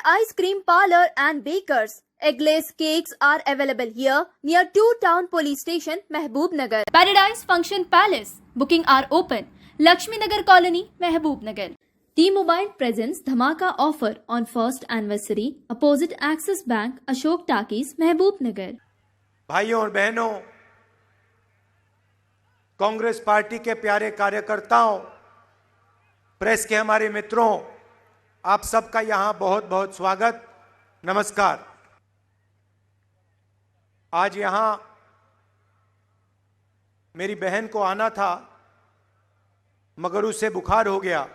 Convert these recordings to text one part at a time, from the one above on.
Ice Cream Parlor and Bakers. Eggless cakes are available here near 2 Town Police Station, Mehboob Nagar. Paradise Function Palace. Booking are open. Lakshmi Nagar Colony, Mehboob Nagar. T-Mobile presents Dhamaka offer on first anniversary opposite Axis Bank, Ashok Takis, Mehboob Nagar. भाइयों और बहनों, Congress party के प्यारे कार्यकर्ताओं, press के हमारे मित्रों, आप सबका यहां बहुत बहुत स्वागत, नमस्कार। आज यहां मेरी बहन को आना था मगर उसे बुखार हो गया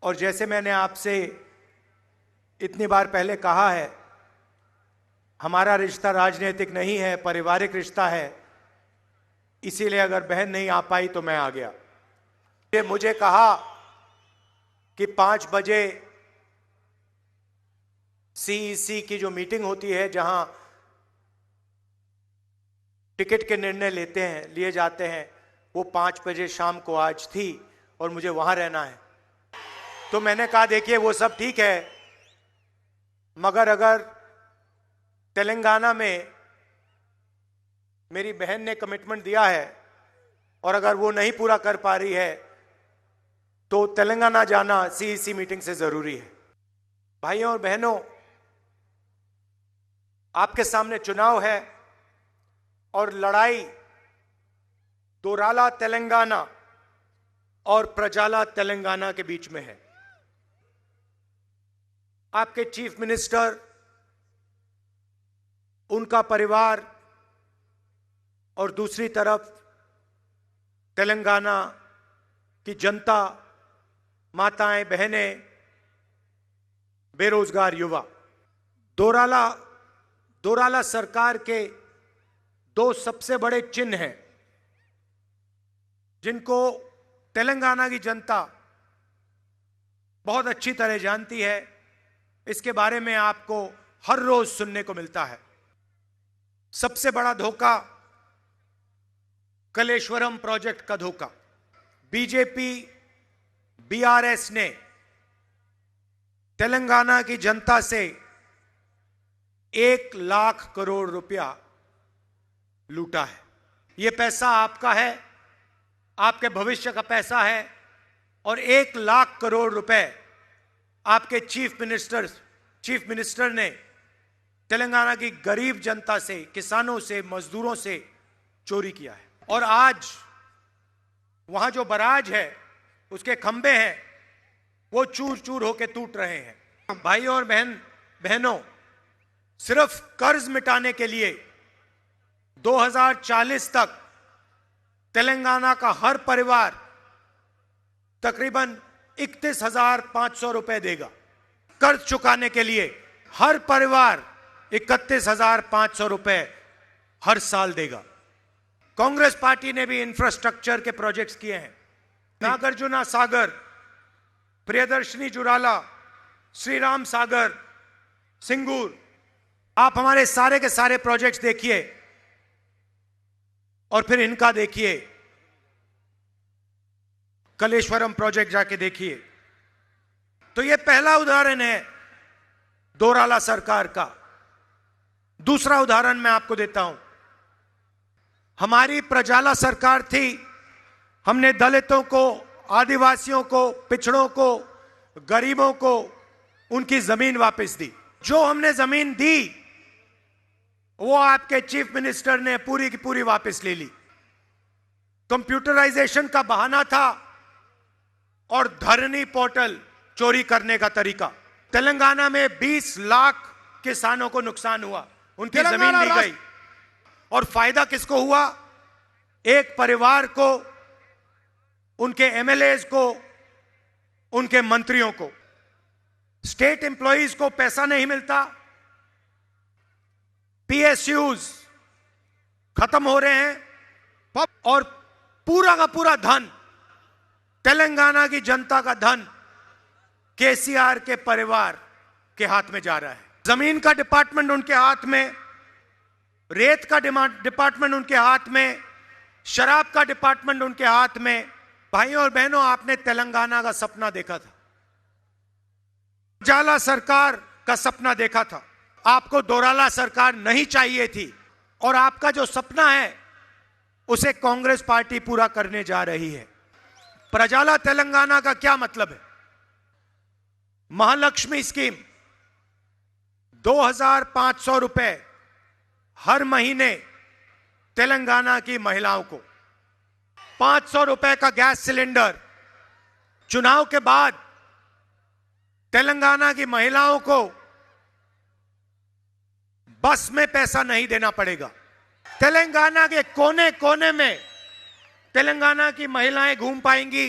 और जैसे मैंने आपसे इतनी बार पहले कहा है, हमारा रिश्ता राजनीतिक नहीं है, पारिवारिक रिश्ता है। इसीलिए अगर बहन नहीं आ पाई तो मैं आ गया। मुझे कहा कि 5 बजे सीईसी की जो मीटिंग होती है, जहां टिकट के निर्णय लिए जाते हैं, वो 5 बजे शाम को आज थी और मुझे वहां रहना है। तो मैंने कहा देखिए वो सब ठीक है, मगर अगर तेलंगाना में मेरी बहन ने कमिटमेंट दिया है और अगर वो नहीं पूरा कर पा रही है तो तेलंगाना जाना सीईसी मीटिंग से जरूरी है। भाइयों और बहनों, आपके सामने चुनाव है और लड़ाई दोराला तेलंगाना और प्रजाला तेलंगाना के बीच में है। आपके चीफ मिनिस्टर, उनका परिवार और दूसरी तरफ तेलंगाना की जनता, माताएं, बहनें, बेरोजगार युवा। दोराला सरकार के 2 सबसे बड़े चिन्ह हैं जिनको तेलंगाना की जनता बहुत अच्छी तरह जानती है। इसके बारे में आपको हर रोज सुनने को मिलता है। सबसे बड़ा धोखा कलेश्वरम प्रोजेक्ट का धोखा। बीजेपी, बीआरएस ने तेलंगाना की जनता से 1 लाख करोड़ रुपया लूटा है। यह पैसा आपका है, आपके भविष्य का पैसा है और 1 लाख करोड़ रुपए आपके चीफ मिनिस्टर ने तेलंगाना की गरीब जनता से, किसानों से, मजदूरों से चोरी किया है। और आज वहां जो बराज है, उसके खंभे हैं, वो चूर चूर होकर टूट रहे हैं। भाइयों और बहनों, सिर्फ कर्ज मिटाने के लिए 2040 तक तेलंगाना का हर परिवार तकरीबन 31,500 रुपए देगा। कर्ज चुकाने के लिए हर परिवार 31,500 रुपए हर साल देगा। कांग्रेस पार्टी ने भी इंफ्रास्ट्रक्चर के प्रोजेक्ट्स किए हैं। नागार्जुना सागर, प्रियदर्शनी जुराला, श्री राम सागर, सिंगूर, आप हमारे सारे के सारे प्रोजेक्ट्स देखिए और फिर इनका देखिए, कलेश्वरम प्रोजेक्ट जाके देखिए। तो यह पहला उदाहरण है दोराला सरकार का। दूसरा उदाहरण मैं आपको देता हूं। हमारी प्रजाला सरकार थी, हमने दलितों को, आदिवासियों को, पिछड़ों को, गरीबों को उनकी जमीन वापस दी। जो हमने जमीन दी वो आपके चीफ मिनिस्टर ने पूरी की पूरी वापस ले ली। कंप्यूटराइजेशन का बहाना था और धरनी पोर्टल चोरी करने का तरीका। तेलंगाना में 20 लाख किसानों को नुकसान हुआ, उनकी जमीन ली गई और फायदा किसको हुआ? एक परिवार को, उनके एमएलएज को, उनके मंत्रियों को। स्टेट एम्प्लॉइज को पैसा नहीं मिलता, पीएसयूज खत्म हो रहे हैं और पूरा का पूरा धन, तेलंगाना की जनता का धन केसीआर के परिवार के हाथ में जा रहा है। जमीन का डिपार्टमेंट उनके हाथ में, रेत का डिपार्टमेंट उनके हाथ में, शराब का डिपार्टमेंट उनके हाथ में। भाइयों और बहनों, आपने तेलंगाना का सपना देखा था, उजाला सरकार का सपना देखा था, आपको दोराला सरकार नहीं चाहिए थी, और आपका जो सपना है उसे कांग्रेस पार्टी पूरा करने जा रही है। प्रजाला तेलंगाना का क्या मतलब है? महालक्ष्मी स्कीम 2500 रुपए हर महीने तेलंगाना की महिलाओं को, 500 रुपए का गैस सिलेंडर। चुनाव के बाद तेलंगाना की महिलाओं को बस में पैसा नहीं देना पड़ेगा। तेलंगाना के कोने कोने में तेलंगाना की महिलाएं घूम पाएंगी,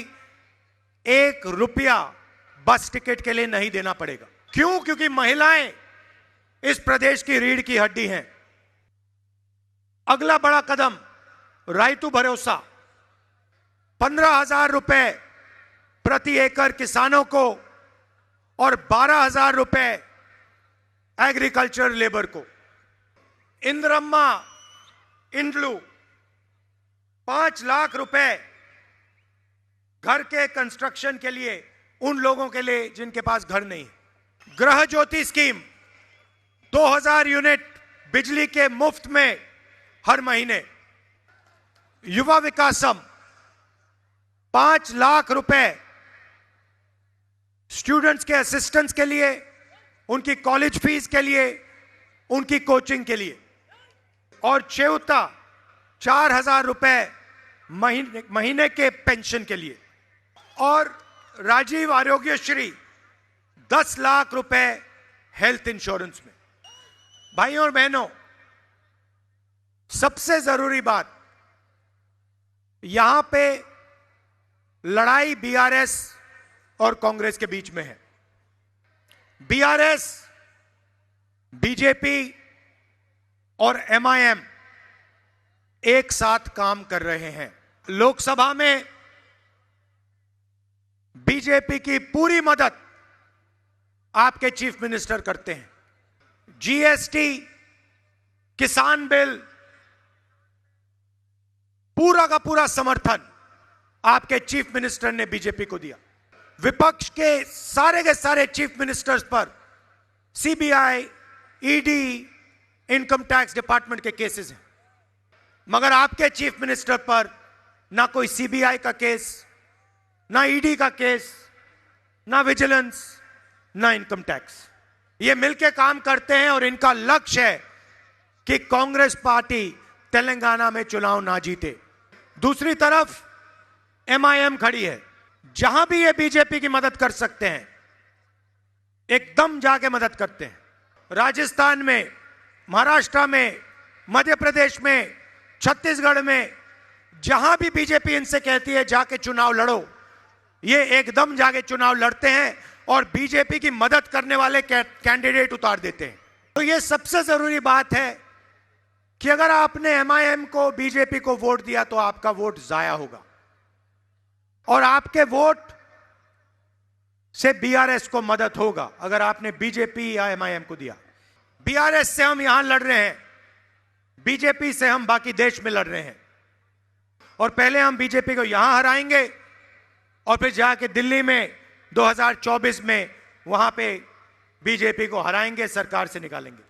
1 रुपया बस टिकट के लिए नहीं देना पड़ेगा। क्यों? क्योंकि महिलाएं इस प्रदेश की रीढ़ की हड्डी हैं। अगला बड़ा कदम राइतु भरोसा, 15,000 रुपए प्रति एकड़ किसानों को और 12,000 रुपए एग्रीकल्चर लेबर को। इंद्रम्मा इंड्लू 5 लाख रुपए घर के कंस्ट्रक्शन के लिए उन लोगों के लिए जिनके पास घर नहीं। गृह ज्योति स्कीम 2000 यूनिट बिजली के मुफ्त में हर महीने। युवा विकासम 5 लाख रुपए स्टूडेंट्स के असिस्टेंस के लिए, उनकी कॉलेज फीस के लिए, उनकी कोचिंग के लिए। और चेउता 4,000 रुपए महीने के पेंशन के लिए। और राजीव आरोग्यश्री 10 लाख रुपए हेल्थ इंश्योरेंस में। भाइयों और बहनों, सबसे जरूरी बात, यहां पे लड़ाई बीआरएस और कांग्रेस के बीच में है। बीआरएस, बीजेपी और एमआईएम एक साथ काम कर रहे हैं। लोकसभा में बीजेपी की पूरी मदद आपके चीफ मिनिस्टर करते हैं। जीएसटी, किसान बिल, पूरा का पूरा समर्थन आपके चीफ मिनिस्टर ने बीजेपी को दिया। विपक्ष के सारे चीफ मिनिस्टर्स पर CBI, ED, income tax department के केसेस हैं, मगर आपके चीफ मिनिस्टर पर ना कोई सीबीआई का केस, ना ईडी का केस, ना विजिलेंस, ना इनकम टैक्स। ये मिलकर काम करते हैं और इनका लक्ष्य है कि कांग्रेस पार्टी तेलंगाना में चुनाव ना जीते। दूसरी तरफ एमआईएम खड़ी है। जहां भी ये बीजेपी की मदद कर सकते हैं, एकदम जाके मदद करते हैं। राजस्थान में, महाराष्ट्र में, मध्य प्रदेश में, छत्तीसगढ़ में, जहां भी बीजेपी इनसे कहती है जाके चुनाव लड़ो, ये एकदम जाके चुनाव लड़ते हैं और बीजेपी की मदद करने वाले कैंडिडेट उतार देते हैं। तो ये सबसे जरूरी बात है कि अगर आपने एमआईएम को, बीजेपी को वोट दिया तो आपका वोट जाया होगा, और आपके वोट से बीआरएस को मदद होगा अगर आपने बीजेपी या एमआईएम को दिया। बीआरएस से हम यहां लड़ रहे हैं, बीजेपी से हम बाकी देश में लड़ रहे हैं, और पहले हम बीजेपी को यहां हराएंगे और फिर जाके दिल्ली में 2024 में वहां पे बीजेपी को हराएंगे, सरकार से निकालेंगे।